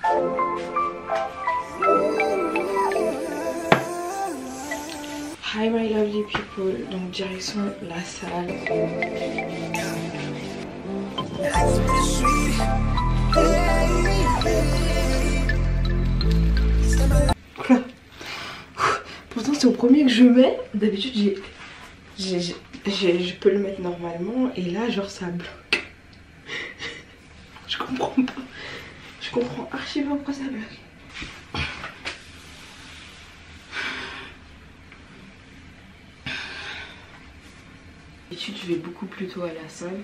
Hi my lovely people, donc direction la salle. Voilà. Pourtant c'est au premier que je mets, d'habitude je peux le mettre normalement et là genre ça bloque. Je comprends pas, je comprends archi pas pourquoi ça bloque. D'habitude je vais beaucoup plus tôt à la salle,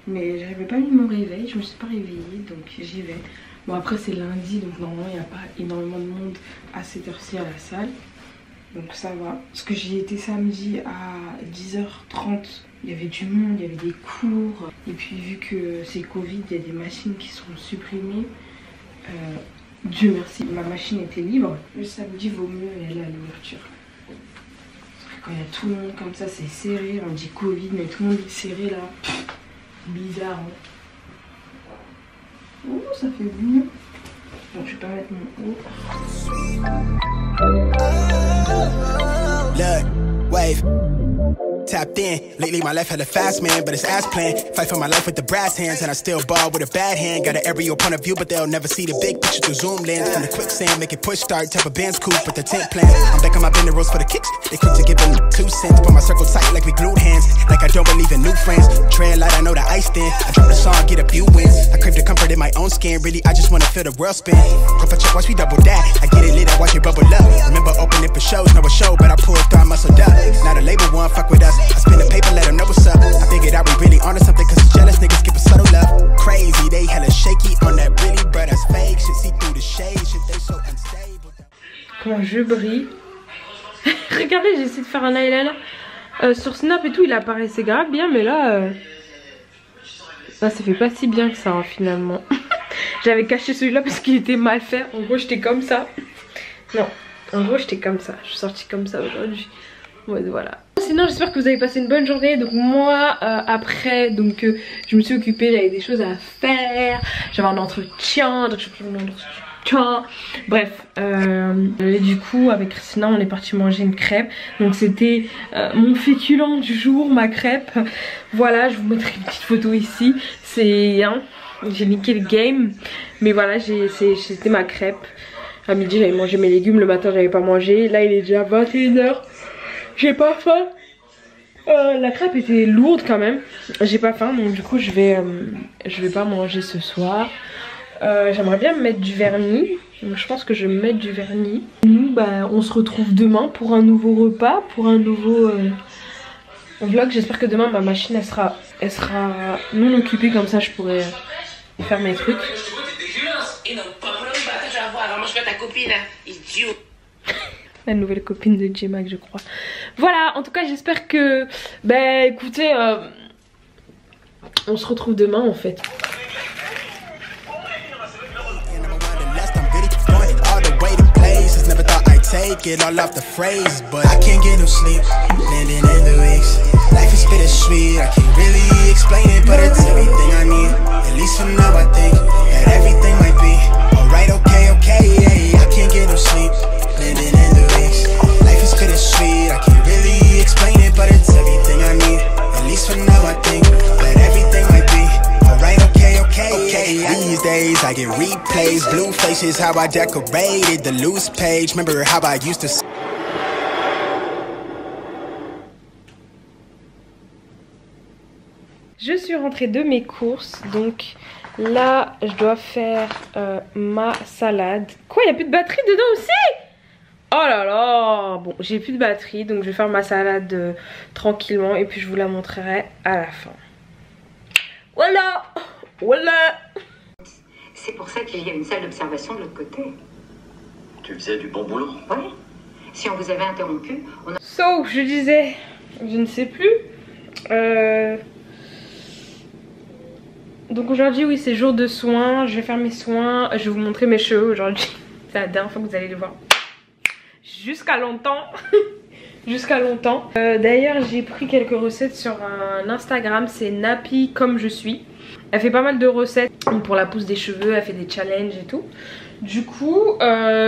mais j'avais pas mis mon réveil, je me suis pas réveillée donc j'y vais. Bon après c'est lundi donc normalement il n'y a pas énormément de monde à cette heure-ci à la salle, donc ça va. Parce que j'y étais samedi à 10h30, il y avait du monde, il y avait des cours, et puis vu que c'est Covid il y a des machines qui sont supprimées. Dieu merci ma machine était libre. Le samedi vaut mieux aller à l'ouverture. Quand il y a tout le monde comme ça, c'est serré. On dit Covid, mais tout le monde est serré là. Bizarre. Hein. Oh, ça fait bien. Bon, je vais pas mettre mon haut. Look, wave. Tapped in. Lately my life had a fast man, but it's ass plan. Fight for my life with the brass hands, and I still ball with a bad hand. Got an aerial point of view, but they'll never see the big picture through zoom lens. From the quicksand, make it push start, type of band's coupe with the tent plan. I'm back on my bender rolls for the kicks. They quick to give them 2 cents. Put my circle tight like we glued hands. Like I don't believe in new friends. Tread light, I know the ice thin. I drop the song, get a few wins. I crave the comfort in my own skin. Really, I just wanna feel the world spin. If I check, watch me double that. I get it lit, I watch it bubble up. Remember opening for shows, no a show, but I pulled through, I muscled up. Now the label one fuck with us. I spin the paper, let them know what's up. I figured out we really onto something, cause the jealous niggas give a subtle love. Crazy, they hella shaky on that really, but that's fake. Shit see through the shade, shit they so unstable. Quand je brille. Regardez, j'ai essayé de faire un eyeliner. Sur Snap et tout, il apparaissait grave bien, mais là, ça fait pas si bien que ça hein, finalement. J'avais caché celui-là parce qu'il était mal fait. En gros, j'étais comme ça. Non, en gros, j'étais comme ça. Je suis sortie comme ça aujourd'hui. Ouais, voilà. Sinon, j'espère que vous avez passé une bonne journée. Donc moi, après, donc je me suis occupée, j'avais des choses à faire. J'avais un entretien, donc je fais un entretien. Bref, et du coup, avec Christina, on est parti manger une crêpe. Donc c'était mon féculent du jour, ma crêpe. Voilà, je vous mettrai une petite photo ici. C'est, hein, j'ai niqué le game. Mais voilà, c'était ma crêpe. À midi, j'avais mangé mes légumes. Le matin, j'avais pas mangé. Là, il est déjà 21h. J'ai pas faim. La crêpe était lourde quand même. J'ai pas faim, donc du coup je vais pas manger ce soir. J'aimerais bien me mettre du vernis. Donc je pense que je vais me mettre du vernis. Nous bah on se retrouve demain pour un nouveau repas, pour un nouveau vlog. J'espère que demain ma machine elle sera non occupée, comme ça je pourrai faire mes trucs. La nouvelle copine de J-Mac je crois. Voilà, en tout cas j'espère que bah écoutez on se retrouve demain en fait. Take it all off the phrase, but I can't get no sleep. Landing in the weeks, life is bittersweet. I can't really explain it, but it's everything I need. At least for now, I think that everything might be alright. Okay, okay, yeah. I can't get no sleep. Landing in the weeks, life is bittersweet. I can't really explain it, but it's everything I need. At least for now, I think that everything might be alright. Okay, okay, okay. These days I get replays, blue faces, how I decorated the loose page. Remember how I used to. Je suis rentrée de mes courses, donc là je dois faire ma salade. Quoi, il n'y a plus de batterie dedans aussi? Oh là là. Bon, j'ai plus de batterie, donc je vais faire ma salade tranquillement et puis je vous la montrerai à la fin. Voilà. Voilà. C'est pour ça qu'il y a une salle d'observation de l'autre côté. Tu faisais du bon boulot? Oui. Si on vous avait interrompu, on a... So, je disais, je ne sais plus. Donc aujourd'hui, oui, c'est jour de soins. Je vais faire mes soins. Je vais vous montrer mes cheveux aujourd'hui. C'est la dernière fois que vous allez les voir. Jusqu'à longtemps. Jusqu'à longtemps. D'ailleurs, j'ai pris quelques recettes sur un Instagram. C'est Nappy comme je suis. Elle fait pas mal de recettes. pour la pousse des cheveux, elle fait des challenges et tout. Du coup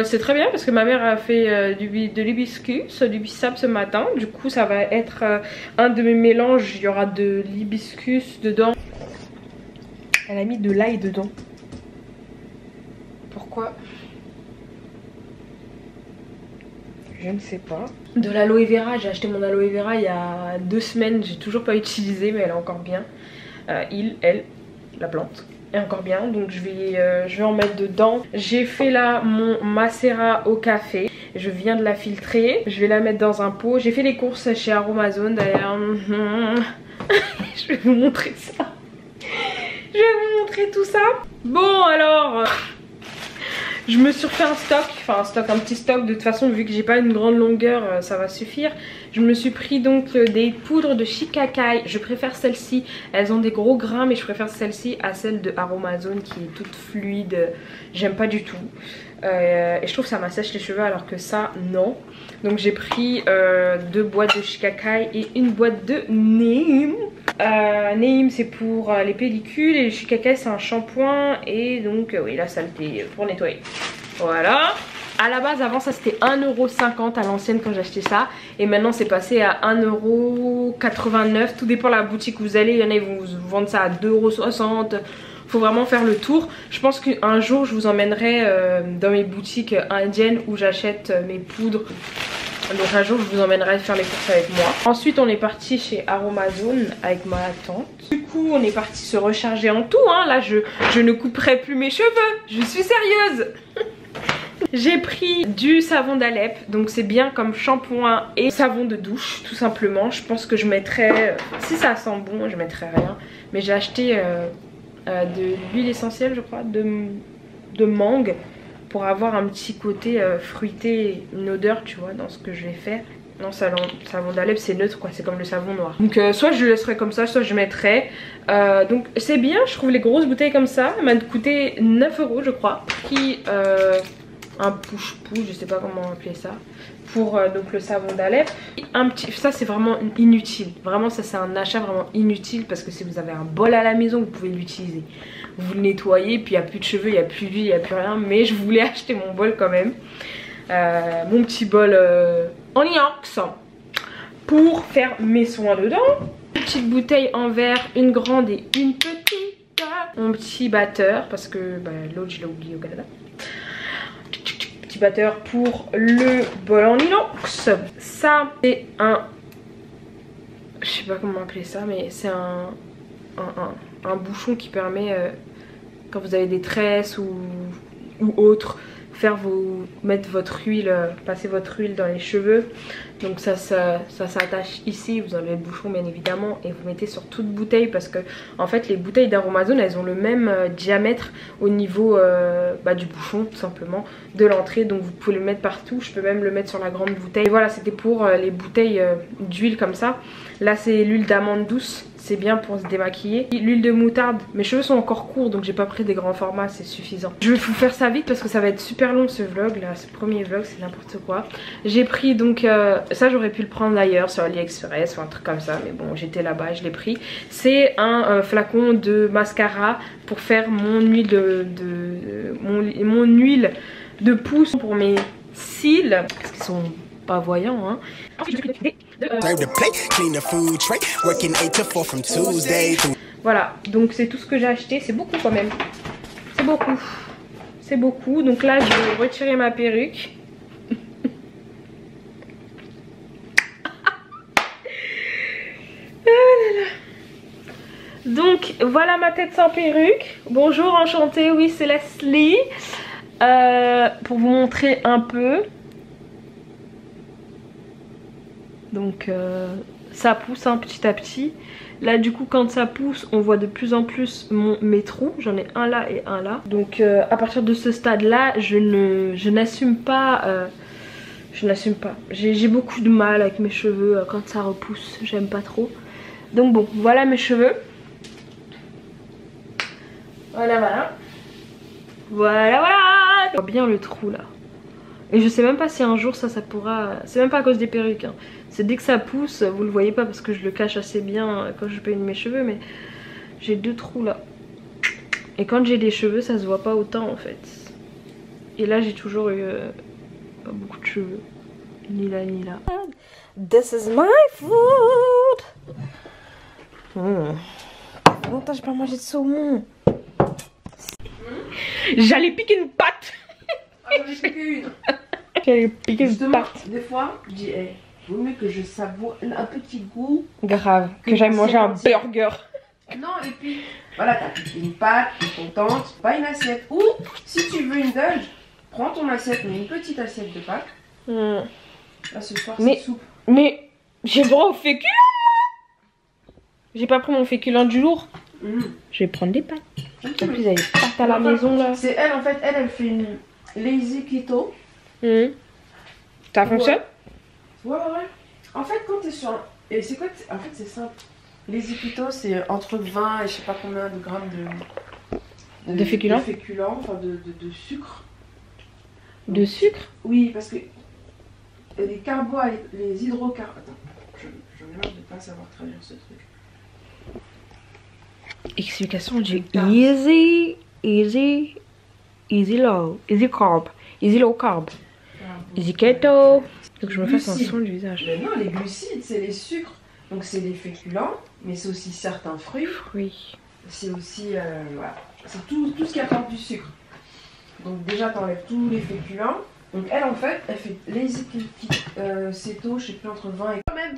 c'est très bien parce que ma mère a fait de l'hibiscus, du bissap ce matin. Du coup ça va être un de mes mélanges, il y aura de l'hibiscus dedans. Elle a mis de l'ail dedans. Pourquoi? Je ne sais pas. De l'aloe vera, j'ai acheté mon aloe vera il y a 2 semaines, j'ai toujours pas utilisé mais elle est encore bien. La plante est encore bien, donc je vais en mettre dedans. J'ai fait là mon macérat au café, je viens de la filtrer, je vais la mettre dans un pot. J'ai fait les courses chez Aromazone d'ailleurs. Je vais vous montrer ça. Je vais vous montrer tout ça. Bon alors, je me suis refait un stock, un petit stock. De toute façon vu que j'ai pas une grande longueur ça va suffire. Je me suis pris donc des poudres de Shikakai. Je préfère celles-ci, elles ont des gros grains mais je préfère celle-ci à celle de Aromazone qui est toute fluide. J'aime pas du tout et je trouve que ça m'assèche les cheveux alors que ça non. Donc j'ai pris 2 boîtes de Shikakai et une boîte de Neem. Neem c'est pour les pellicules et le Shikakai c'est un shampoing et donc oui la saleté pour nettoyer. Voilà. À la base avant ça c'était 1,50€ à l'ancienne quand j'ai acheté ça. Et maintenant c'est passé à 1,89€. Tout dépend de la boutique où vous allez. Il y en a qui vont vous vendre ça à 2,60€. Faut vraiment faire le tour. Je pense qu'un jour je vous emmènerai dans mes boutiques indiennes où j'achète mes poudres. Donc un jour je vous emmènerai faire les courses avec moi. Ensuite on est parti chez Aromazone avec ma tante. Du coup on est parti se recharger en tout hein. Là je ne couperai plus mes cheveux. Je suis sérieuse. J'ai pris du savon d'Alep, donc c'est bien comme shampoing et savon de douche tout simplement. Je pense que je mettrai, si ça sent bon je mettrai rien. Mais j'ai acheté de l'huile essentielle je crois, de mangue. Pour avoir un petit côté fruité, une odeur tu vois dans ce que je vais faire. Non savon d'Alep c'est neutre quoi, c'est comme le savon noir. Donc soit je le laisserai comme ça, soit je mettrai. Donc c'est bien, je trouve les grosses bouteilles comme ça. Elle m'a coûté 9€ je crois. Pris un push-push, je sais pas comment appeler ça. Pour donc le savon d'Alep. Ça c'est vraiment inutile. Vraiment ça c'est un achat vraiment inutile parce que si vous avez un bol à la maison vous pouvez l'utiliser. Vous le nettoyez puis il n'y a plus de cheveux, il n'y a plus d'huile, il n'y a plus rien. Mais je voulais acheter mon bol quand même. Mon petit bol en inox pour faire mes soins dedans. Une petite bouteille en verre, une grande et une petite. Mon petit batteur parce que l'autre je l'ai oublié au Canada. Petit batteur pour le bol en inox. Ça c'est un, je sais pas comment appeler ça, mais c'est un bouchon qui permet quand vous avez des tresses ou autre, mettre votre huile, passer votre huile dans les cheveux. Donc ça s'attache ici, vous enlevez le bouchon bien évidemment et vous mettez sur toute bouteille parce que en fait les bouteilles d'Aromazone elles ont le même diamètre au niveau du bouchon tout simplement de l'entrée. Donc vous pouvez le mettre partout, je peux même le mettre sur la grande bouteille. Et voilà, c'était pour les bouteilles d'huile comme ça. Là c'est l'huile d'amande douce. C'est bien pour se démaquiller. L'huile de moutarde, mes cheveux sont encore courts donc j'ai pas pris des grands formats, c'est suffisant. Je vais vous faire ça vite parce que ça va être super long ce vlog là, ce premier vlog c'est n'importe quoi. J'ai pris donc, ça j'aurais pu le prendre d'ailleurs sur AliExpress ou un truc comme ça mais bon j'étais là-bas et je l'ai pris. C'est un flacon de mascara pour faire mon huile mon huile de pouce pour mes cils parce qu'ils sont pas voyants hein. Voilà, donc c'est tout ce que j'ai acheté. C'est beaucoup quand même. C'est beaucoup. C'est beaucoup. Donc là, je vais retirer ma perruque. Donc voilà ma tête sans perruque. Bonjour, enchantée. Oui, c'est Leslie. Pour vous montrer un peu. Donc ça pousse hein, petit à petit. Là du coup quand ça pousse on voit de plus en plus mes trous. J'en ai un là et un là. Donc à partir de ce stade là je n'assume pas. J'ai beaucoup de mal avec mes cheveux quand ça repousse. J'aime pas trop. Donc bon voilà mes cheveux. Voilà. On voit bien le trou là. Et je sais même pas si un jour ça pourra... C'est même pas à cause des perruques hein. C'est dès que ça pousse, vous le voyez pas parce que je le cache assez bien quand je peins mes cheveux. Mais j'ai 2 trous là. Et quand j'ai les cheveux, ça se voit pas autant en fait. Et là, j'ai toujours eu pas beaucoup de cheveux. Ni là, ni là. This is my food. Longtemps, j'ai pas mangé de saumon. J'allais piquer une patte. Ah, j'en ai piqué une. J'allais piquer une Justement, patte. des fois, je dis, hey, vaut mieux que je savoure un petit goût. Grave. Que j'aille manger un burger. Non, et puis, voilà, t'as piqué une pâte, t'es contente, pas une assiette. Ou, si tu veux une dodge, prends ton assiette, mais une petite assiette de pâte. Là, ce soir, Mais- c'est soupe. Mais j'ai le droit au féculent. J'ai pas pris mon féculent du jour. Je vais prendre des pâtes. En plus, il y a des pâtes à la maison là. C'est elle, en fait, elle fait une lazy keto. Ça fonctionne? Ouais. En fait, quand t'es sur un... Et c'est quoi en fait, c'est simple. Lazy keto, c'est entre 20 et je sais pas combien de grammes De féculents? De féculents, enfin de sucre. De sucre? Oui, parce que les hydrocarbures... Attends, j'en ai marre de pas savoir traduire ce truc. Explication du easy low carb, easy low carb, easy keto. Faut que je me fasse un son du visage. Mais non, les glucides, c'est les sucres. Donc c'est les féculents, mais c'est aussi certains fruits. Oui. C'est aussi... voilà. C'est tout ce qui apporte du sucre. Donc déjà, t'enlèves tous les féculents. Donc elle, en fait, elle fait lazy keto, je sais plus, entre 20 et... Quand même.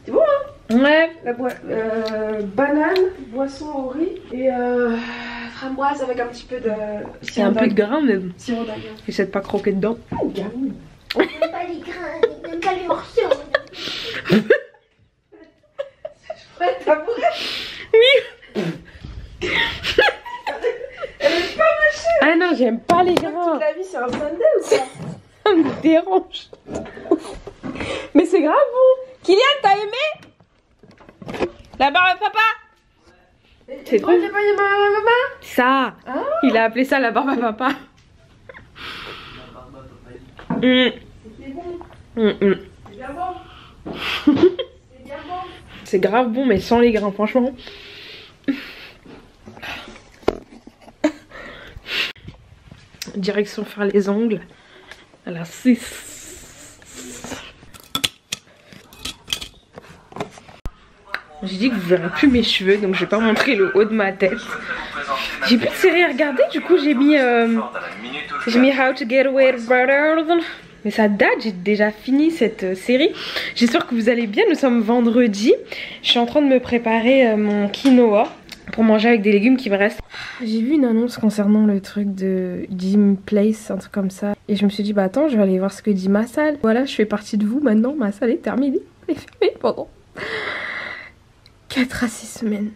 C'est bon, hein? Ouais. Banane, boisson au riz et framboise avec un petit peu de C'est un peu de grain, mais sirop d'agave. essaie de pas croquer dedans. Gamine. On n'aime pas les grains, on n'aime pas les morceaux. Ouais, t'as bourré? Ah non, j'aime pas les grains. Toute la vie, c'est un sundae ou quoi? Ça me dérange. Mais c'est grave bon. Kylian, t'as aimé la barbe à papa? C'est trop. J'ai pas eu maman. Ça. Ah. Il a appelé ça la barbe à papa. C'est bon. C'est bien bon. C'est bien bon. C'est grave bon, mais sans les grains, franchement. Direction faire les ongles. À la 6. J'ai dit que vous verrez plus mes cheveux, donc je vais pas montrer le haut de ma tête. J'ai plus de série à regarder, du coup j'ai mis How to Get Away with Murder. Mais ça date, j'ai déjà fini cette série. J'espère que vous allez bien, nous sommes vendredi. Je suis en train de me préparer mon quinoa pour manger avec des légumes qui me restent. J'ai vu une annonce concernant le truc de Gym Place, un truc comme ça. Et je me suis dit, bah attends, je vais aller voir ce que dit ma salle. Voilà, je fais partie de vous maintenant, ma salle est terminée. Elle est fermée pendant 4 à 6 semaines.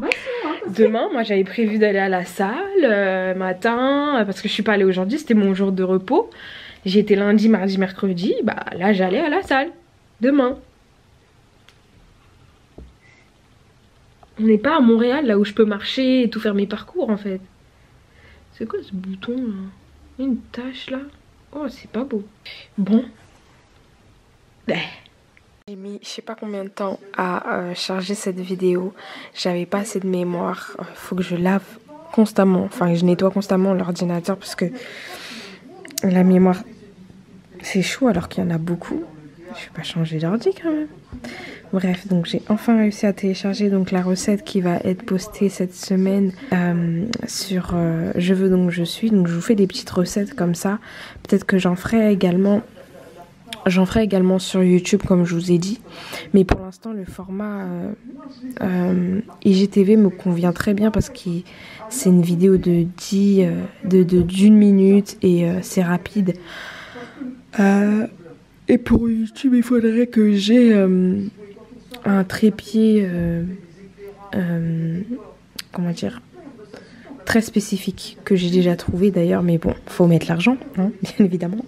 Demain, moi j'avais prévu d'aller à la salle matin, parce que je suis pas allée aujourd'hui, c'était mon jour de repos. J'ai été lundi, mardi, mercredi, bah là j'allais à la salle. Demain. On n'est pas à Montréal, là où je peux marcher et tout faire mes parcours en fait. C'est quoi ce bouton là? Il y a une tache là. Oh, c'est pas beau. Bon. J'ai mis je sais pas combien de temps à charger cette vidéo. J'avais pas assez de mémoire. Faut que je lave constamment. Enfin, je nettoie constamment l'ordinateur parce que la mémoire c'est chaud alors qu'il y en a beaucoup. Je vais pas changer d'ordi quand même. Bref, donc j'ai enfin réussi à télécharger donc la recette qui va être postée cette semaine sur Je veux donc je suis. Donc je vous fais des petites recettes comme ça. Peut-être que j'en ferai également sur YouTube comme je vous ai dit. Mais pour l'instant le format IGTV me convient très bien parce que c'est une vidéo d'une minute et c'est rapide. Et pour YouTube il faudrait que j'ai un trépied comment dire, très spécifique que j'ai déjà trouvé d'ailleurs, mais bon, faut mettre l'argent, hein, bien évidemment.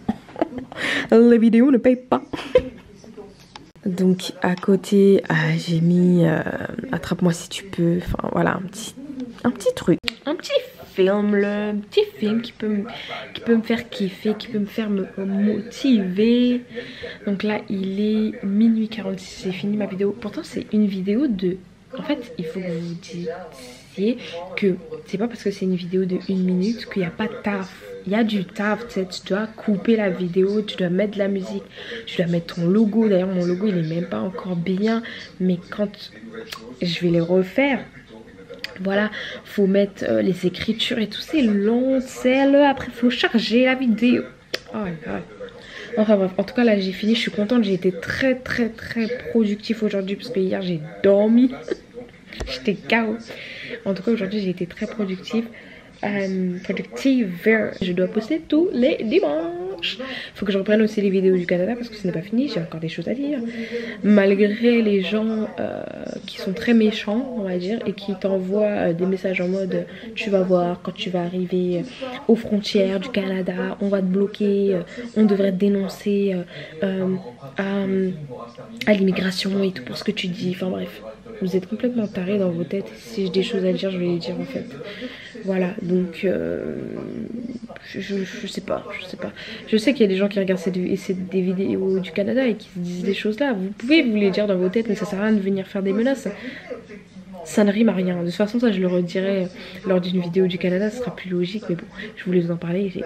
La vidéo ne paye pas. Donc à côté j'ai mis attrape-moi si tu peux, enfin voilà un petit truc, un petit film, un petit film qui peut me faire kiffer, qui peut me faire me motiver. Donc là il est minuit 46, j'ai fini ma vidéo. Pourtant c'est une vidéo de... En fait il faut que vous disiez que c'est pas parce que c'est une vidéo de 1 minute qu'il n'y a pas de taf. Il y a du taf, tu sais, tu dois couper la vidéo, tu dois mettre de la musique, tu dois mettre ton logo. D'ailleurs mon logo il est même pas encore bien, mais quand je vais les refaire, voilà, faut mettre les écritures et tout, c'est long, c'est le après faut charger la vidéo. Oh my god. Enfin bref, en tout cas là j'ai fini, je suis contente, j'ai été très productif aujourd'hui parce que hier j'ai dormi. J'étais KO. En tout cas aujourd'hui j'ai été très productive. Je dois poster tous les dimanches. Faut que je reprenne aussi les vidéos du Canada parce que ce n'est pas fini, j'ai encore des choses à dire. Malgré les gens qui sont très méchants, on va dire, et qui t'envoient des messages en mode tu vas voir quand tu vas arriver aux frontières du Canada, on va te bloquer, on devrait te dénoncer à l'immigration et tout pour ce que tu dis. Enfin bref, vous êtes complètement tarés dans vos têtes. Si j'ai des choses à dire, je vais les dire en fait. Voilà, donc je sais pas. Je sais qu'il y a des gens qui regardent des vidéos du Canada et qui se disent des choses là. Vous pouvez vous les dire dans vos têtes, mais ça sert à rien de venir faire des menaces. Ça ne rime à rien. De toute façon, ça je le redirai lors d'une vidéo du Canada, ce sera plus logique. Mais bon, je voulais vous en parler, j'ai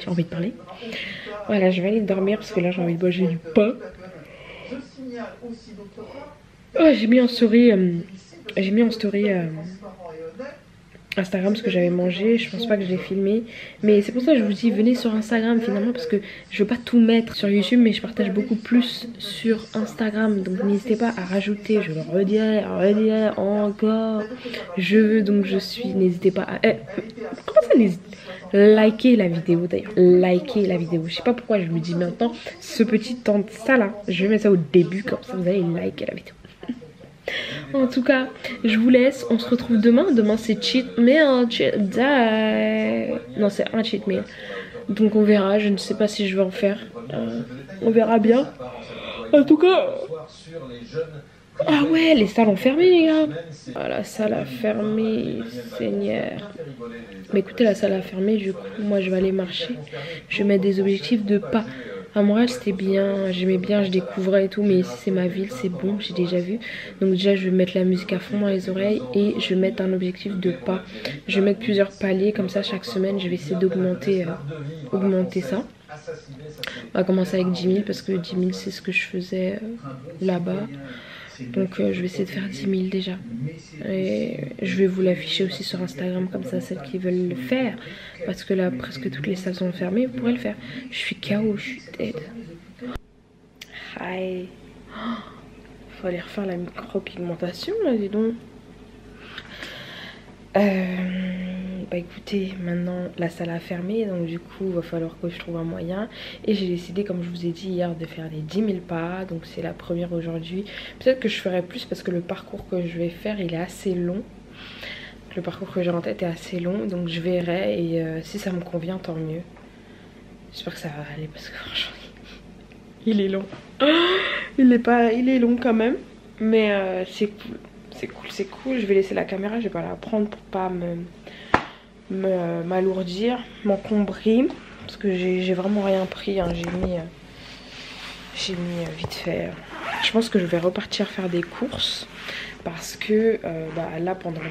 envie de parler. Voilà, je vais aller dormir parce que là j'ai envie de manger du pain. Oh, j'ai mis en story Instagram ce que j'avais mangé. Je pense pas que je l'ai filmé, mais c'est pour ça que je vous dis venez sur Instagram finalement, parce que je veux pas tout mettre sur YouTube, mais je partage beaucoup plus sur Instagram, donc n'hésitez pas à rajouter, je le redirai encore, je veux, donc je suis, n'hésitez pas à comment ça n'hésite, likez la vidéo d'ailleurs, likez la vidéo, je sais pas pourquoi je me dis maintenant ce petit temps, ça là je vais mettre ça au début, comme ça vous allez liker la vidéo. En tout cas, je vous laisse. On se retrouve demain. Demain, c'est cheat meal, cheat day. Non, c'est un cheat meal. Donc, on verra. Je ne sais pas si je vais en faire. On verra bien. En tout cas. Ah ouais, les salles ont fermé, les gars. Ah, la salle a fermé, Seigneur. Mais écoutez, la salle a fermé. Du coup, moi, je vais aller marcher. Je vais mettre des objectifs de pas. À Montréal c'était bien, j'aimais bien, je découvrais et tout, mais ici c'est ma ville, c'est bon, j'ai déjà vu. Donc déjà je vais mettre la musique à fond dans les oreilles et je vais mettre un objectif de pas. Je vais mettre plusieurs paliers, comme ça chaque semaine je vais essayer d'augmenter ça. On va commencer avec 10 000 parce que 10 000 c'est ce que je faisais là-bas. Donc je vais essayer de faire 10 000 déjà. Et je vais vous l'afficher aussi sur Instagram, comme ça celles qui veulent le faire. Parce que là presque toutes les salles sont fermées, vous pourrez le faire. Je suis KO, je suis dead. Hi. Faut aller refaire la micro-pigmentation là, dis donc. Bah écoutez, maintenant la salle a fermé, donc du coup il va falloir que je trouve un moyen. Et j'ai décidé, comme je vous ai dit hier, de faire les 10 000 pas. Donc c'est la première aujourd'hui. Peut-être que je ferai plus parce que le parcours que je vais faire il est assez long. Le parcours que j'ai en tête est assez long, donc je verrai. Et si ça me convient, tant mieux. J'espère que ça va aller parce que franchement il est long. Il est long quand même, mais c'est cool. C'est cool, je vais laisser la caméra, je vais pas la prendre pour pas m'alourdir, m'encombrer, parce que j'ai vraiment rien pris, hein. J'ai mis vite fait. Je pense que je vais repartir faire des courses, parce que là pendant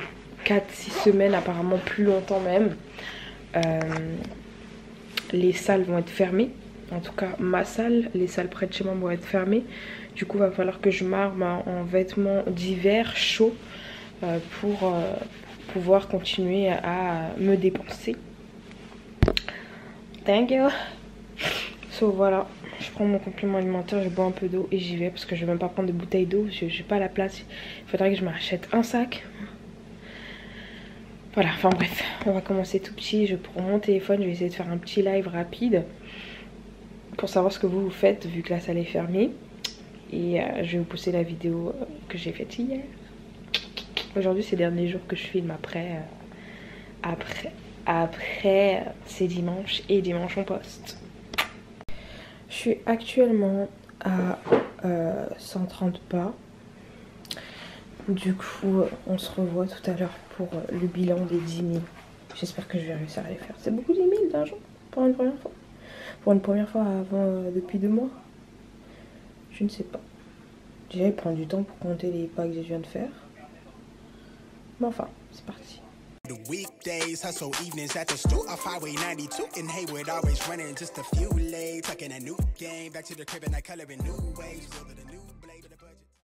4-6 semaines, apparemment plus longtemps même, les salles vont être fermées. En tout cas ma salle, les salles près de chez moi vont être fermées. Du coup il va falloir que je m'arme en vêtements d'hiver chauds pour pouvoir continuer à me dépenser. Thank you. So voilà, je prends mon complément alimentaire, je bois un peu d'eau et j'y vais parce que je vais même pas prendre de bouteille d'eau, j'ai pas la place. Il faudrait que je m'achète un sac. Voilà, enfin bref, on va commencer tout petit. Je prends mon téléphone, je vais essayer de faire un petit live rapide pour savoir ce que vous faites vu que la salle est fermée. Et je vais vous poster la vidéo que j'ai faite hier. Aujourd'hui c'est le dernier jour que je filme, après c'est dimanche et dimanche on poste. Je suis actuellement à 130 pas. Du coup on se revoit tout à l'heure pour le bilan des 10 000. J'espère que je vais réussir à les faire. C'est beaucoup d'emails d'un jour pour une première fois. Pour une première fois avant, depuis 2 mois. Je ne sais pas. Déjà, il prend du temps pour compter les pas que je viens de faire. Mais enfin, c'est parti. The weekdays, hustle evenings at the stool off Highway 92 in Hayward, always running just a few late, tucking a new game, back to the crib and I color in new ways, building a new blade of the budget.